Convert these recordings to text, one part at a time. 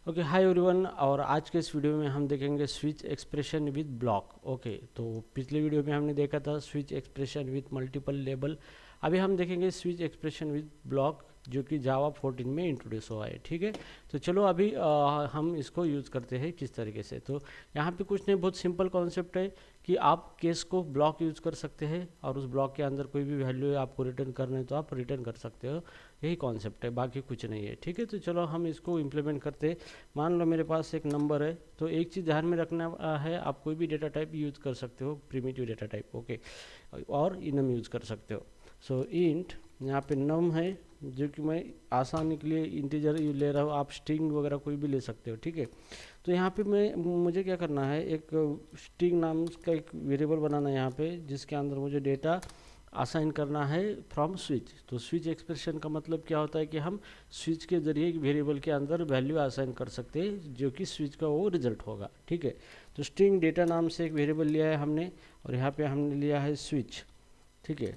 Okay, hi everyone. और आज के इस वीडियो में हम देखेंगे switch expression with block. Okay, तो पिछले वीडियो में हमने देखा था switch expression with multiple label. अभी हम देखेंगे स्विच एक्सप्रेशन विद ब्लॉक, जो कि जावा 14 में इंट्रोड्यूस हुआ है। ठीक है, तो चलो अभी हम इसको यूज़ करते हैं किस तरीके से। तो यहाँ पे कुछ नहीं, बहुत सिंपल कॉन्सेप्ट है कि आप केस को ब्लॉक यूज़ कर सकते हैं और उस ब्लॉक के अंदर कोई भी वैल्यू आपको रिटर्न करना है तो आप रिटर्न कर सकते हो। यही कॉन्सेप्ट है, बाकी कुछ नहीं है। ठीक है, तो चलो हम इसको इम्प्लीमेंट करते हैं। मान लो मेरे पास एक नंबर है, तो एक चीज़ ध्यान में रखना है, आप कोई भी डेटा टाइप यूज़ कर सकते हो, प्रीमिटिव डेटा टाइप। ओके, और इनम यूज़ कर सकते हो। सो इंट यहाँ पे नम है, जो कि मैं आसानी के लिए इंटीजर ले रहा हूँ, आप स्ट्रिंग वगैरह कोई भी ले सकते हो। ठीक है, तो यहाँ पे मुझे क्या करना है, एक स्ट्रिंग नाम का एक वेरिएबल बनाना है यहाँ पे, जिसके अंदर मुझे डेटा असाइन करना है फ्रॉम स्विच। तो स्विच एक्सप्रेशन का मतलब क्या होता है कि हम स्विच के जरिए एक वेरिएबल के अंदर वैल्यू असाइन कर सकते हैं, जो कि स्विच का वो रिजल्ट होगा। ठीक है, तो स्ट्रिंग डेटा नाम से एक वेरिएबल लिया है हमने, और यहाँ पे हमने लिया है स्विच। ठीक है,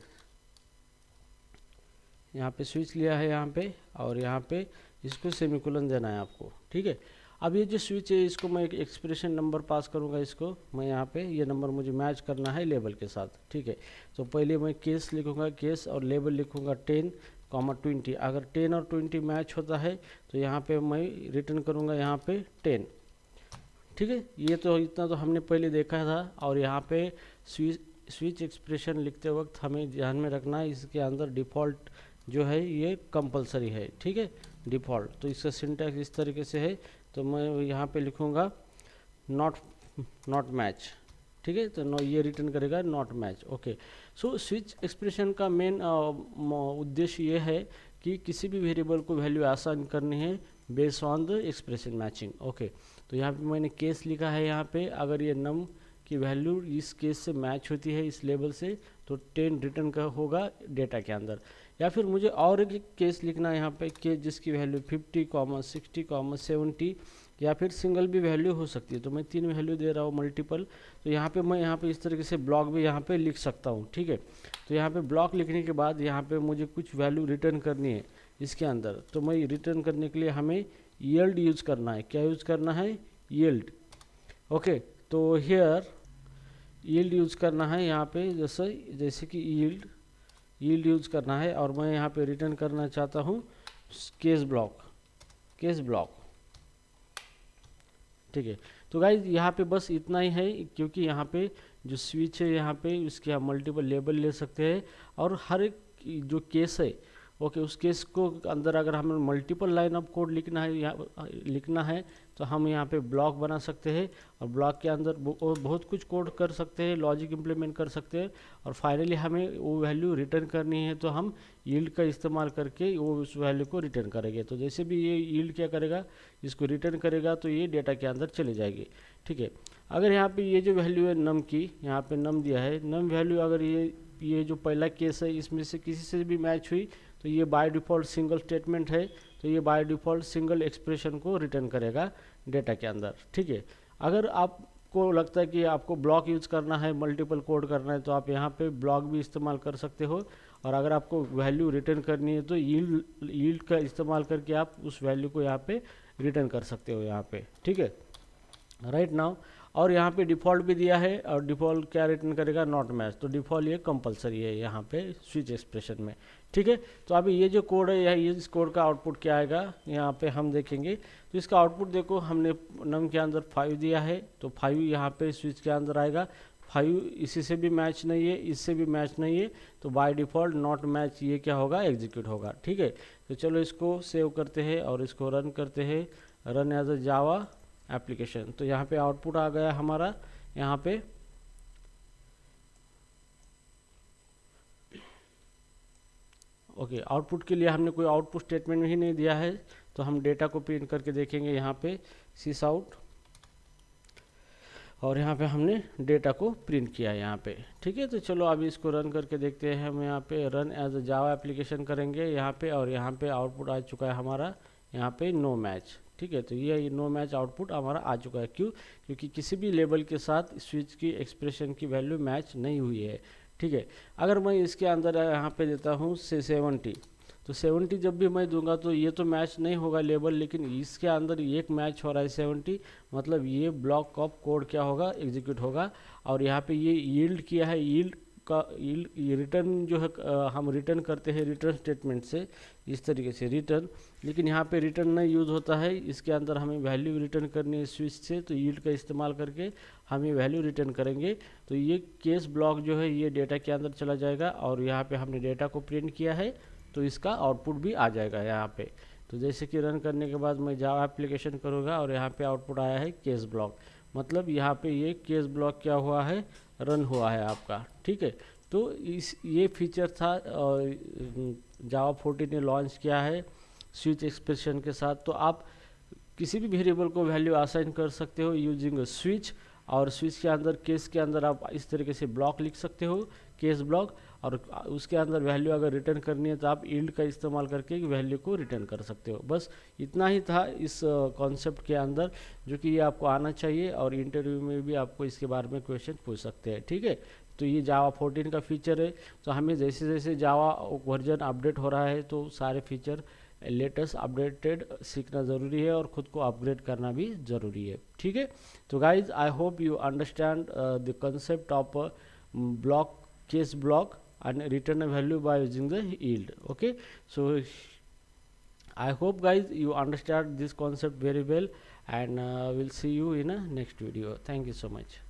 यहाँ पे स्विच लिया है यहाँ पे, और यहाँ पे इसको सेमीकोलन देना है आपको। ठीक है, अब ये जो स्विच है, इसको मैं एक एक्सप्रेशन नंबर पास करूँगा। इसको मैं यहाँ पे ये नंबर मुझे मैच करना है लेबल के साथ। ठीक है, तो पहले मैं केस लिखूँगा, केस, और लेबल लिखूँगा 10, 20। अगर 10 और 20 मैच होता है तो यहाँ पे मैं रिटर्न करूँगा यहाँ पे 10। ठीक है, ये तो इतना तो हमने पहले देखा था। और यहाँ पे स्विच एक्सप्रेशन लिखते वक्त हमें ध्यान में रखना है, इसके अंदर डिफ़ॉल्ट जो है ये कंपलसरी है। ठीक है, डिफ़ॉल्ट, तो इसका सिंटैक्स इस तरीके से है। तो मैं यहाँ पे लिखूँगा नॉट मैच। ठीक है, तो नो, ये रिटर्न करेगा not match. Okay, so switch expression का मेन उद्देश्य ये है कि किसी भी वेरिएबल को वैल्यू आसान करनी है based on the expression matching. Okay, तो यहाँ पे मैंने केस लिखा है। यहाँ पे अगर ये नम की वैल्यू इस केस से मैच होती है, इस लेबल से, तो 10 रिटर्न का होगा डेटा के अंदर। या फिर मुझे और एक केस लिखना है यहाँ पे, केस जिसकी वैल्यू 50, 60, 70, या फिर सिंगल भी वैल्यू हो सकती है। तो मैं 3 वैल्यू दे रहा हूँ मल्टीपल। तो यहाँ पे मैं यहाँ पे इस तरीके से ब्लॉक भी यहाँ पे लिख सकता हूँ। ठीक है, तो यहाँ पे ब्लॉक लिखने के बाद यहाँ पे मुझे कुछ वैल्यू रिटर्न करनी है इसके अंदर। तो मैं रिटर्न करने के लिए हमें यील्ड यूज़ करना है। क्या यूज़ करना है? यील्ड। ओके, तो हियर यील्ड यूज़ करना है यहाँ पे, जैसे कि यील्ड यूज़ करना है। और मैं यहाँ पे रिटर्न करना चाहता हूँ केस ब्लॉक। ठीक है, तो गाइज यहाँ पे बस इतना ही है, क्योंकि यहाँ पे जो स्विच है यहाँ पे उसके आप मल्टीपल लेबल ले सकते हैं, और हर एक जो केस है, ओके, उस केस को अंदर अगर हमें मल्टीपल लाइन ऑफ कोड लिखना है तो हम यहाँ पे ब्लॉक बना सकते हैं, और ब्लॉक के अंदर बहुत कुछ कोड कर सकते हैं, लॉजिक इम्प्लीमेंट कर सकते हैं, और फाइनली हमें वो वैल्यू रिटर्न करनी है तो हम यील्ड का इस्तेमाल करके वो उस वैल्यू को रिटर्न करेंगे। तो जैसे भी ये यील्ड क्या करेगा, इसको रिटर्न करेगा, तो ये डेटा के अंदर चले जाएगी। ठीक है, अगर यहाँ पे ये जो वैल्यू है नम की, यहाँ पे नम दिया है, नम वैल्यू अगर ये जो पहला केस है इसमें से किसी से भी मैच हुई तो ये बाय डिफ़ॉल्ट सिंगल स्टेटमेंट है, तो ये बाय डिफ़ॉल्ट सिंगल एक्सप्रेशन को रिटर्न करेगा डेटा के अंदर। ठीक है, अगर आपको लगता है कि आपको ब्लॉक यूज़ करना है, मल्टीपल कोड करना है, तो आप यहाँ पे ब्लॉक भी इस्तेमाल कर सकते हो। और अगर आपको वैल्यू रिटर्न करनी है तो यील्ड का इस्तेमाल करके आप उस वैल्यू को यहाँ पे रिटर्न कर सकते हो यहाँ पे। ठीक है, राइट नाउ। और यहाँ पे डिफ़ॉल्ट भी दिया है, और डिफ़ॉल्ट क्या रिटर्न करेगा? Not match. तो डिफ़ॉल्ट ये कंपलसरी है यहाँ पे स्विच एक्सप्रेशन में। ठीक है, तो अभी ये जो कोड है, ये इस कोड का आउटपुट क्या आएगा यहाँ पे हम देखेंगे। तो इसका आउटपुट देखो, हमने नम के अंदर 5 दिया है, तो 5 यहाँ पे स्विच के अंदर आएगा। 5 इसी से भी मैच नहीं है, इससे भी मैच नहीं है, तो बाय डिफ़ॉल्ट नॉट मैच ये क्या होगा? एग्जीक्यूट होगा। ठीक है, तो चलो इसको सेव करते हैं और इसको रन करते हैं, run as a Java application. तो यहाँ पे आउटपुट आ गया हमारा यहाँ पे। ओके, आउटपुट के लिए हमने कोई आउटपुट स्टेटमेंट ही नहीं दिया है, तो हम डेटा को प्रिंट करके देखेंगे यहाँ पे सिस आउट, और यहाँ पे हमने डेटा को प्रिंट किया है यहाँ पे। ठीक है, तो चलो अभी इसको रन करके देखते हैं। हम यहाँ पे run as a Java application करेंगे यहाँ पे, और यहाँ पे आउटपुट आ चुका है हमारा यहाँ पे नो मैच। ठीक है, तो ये नो मैच आउटपुट हमारा आ चुका है। क्यों? क्योंकि किसी भी लेबल के साथ स्विच की एक्सप्रेशन की वैल्यू मैच नहीं हुई है। ठीक है, अगर मैं इसके अंदर यहाँ पे देता हूँ से 70, तो 70 जब भी मैं दूंगा तो ये तो मैच नहीं होगा लेबल, लेकिन इसके अंदर एक मैच हो रहा है 70, मतलब ये ब्लॉक ऑफ कोड क्या होगा, एग्जीक्यूट होगा। और यहाँ पे ये यील्ड किया है, यील्ड का यील्ड रिटर्न जो है हम रिटर्न करते हैं रिटर्न स्टेटमेंट से, इस तरीके से रिटर्न, लेकिन यहाँ पे रिटर्न नहीं यूज़ होता है, इसके अंदर हमें वैल्यू रिटर्न करनी है स्विच से, तो यील्ड का इस्तेमाल करके हम ये वैल्यू रिटर्न करेंगे। तो ये केस ब्लॉक जो है ये डेटा के अंदर चला जाएगा, और यहाँ पे हमने डेटा को प्रिंट किया है तो इसका आउटपुट भी आ जाएगा यहाँ पे। तो जैसे कि रन करने के बाद मैं जावा एप्लीकेशन करूँगा और यहाँ पे आउटपुट आया है केस ब्लॉक, मतलब यहाँ पे ये केस ब्लॉक क्या हुआ है, रन हुआ है आपका, ठीक है। तो इस ये फीचर था जावा 14 ने लॉन्च किया है स्विच एक्सप्रेशन के साथ। तो आप किसी भी वेरिएबल को वैल्यू असाइन कर सकते हो यूजिंग स्विच, और स्विच के अंदर केस के अंदर आप इस तरीके से ब्लॉक लिख सकते हो, केस ब्लॉक, और उसके अंदर वैल्यू अगर रिटर्न करनी है तो आप यील्ड का इस्तेमाल करके वैल्यू को रिटर्न कर सकते हो। बस इतना ही था इस कॉन्सेप्ट के अंदर, जो कि ये आपको आना चाहिए, और इंटरव्यू में भी आपको इसके बारे में क्वेश्चन पूछ सकते हैं, ठीक है। तो ये जावा 14 का फीचर है। तो हमें जैसे जैसे जावा वर्जन अपडेट हो रहा है तो सारे फीचर लेटेस्ट अपडेटेड सीखना ज़रूरी है, और ख़ुद को अपग्रेड करना भी ज़रूरी है, ठीक है। तो guys I hope you understand the concept of block, case block, and return a value by using the yield. Okay, so I hope guys you understand this concept very well, and we'll see you in a next video. Thank you so much.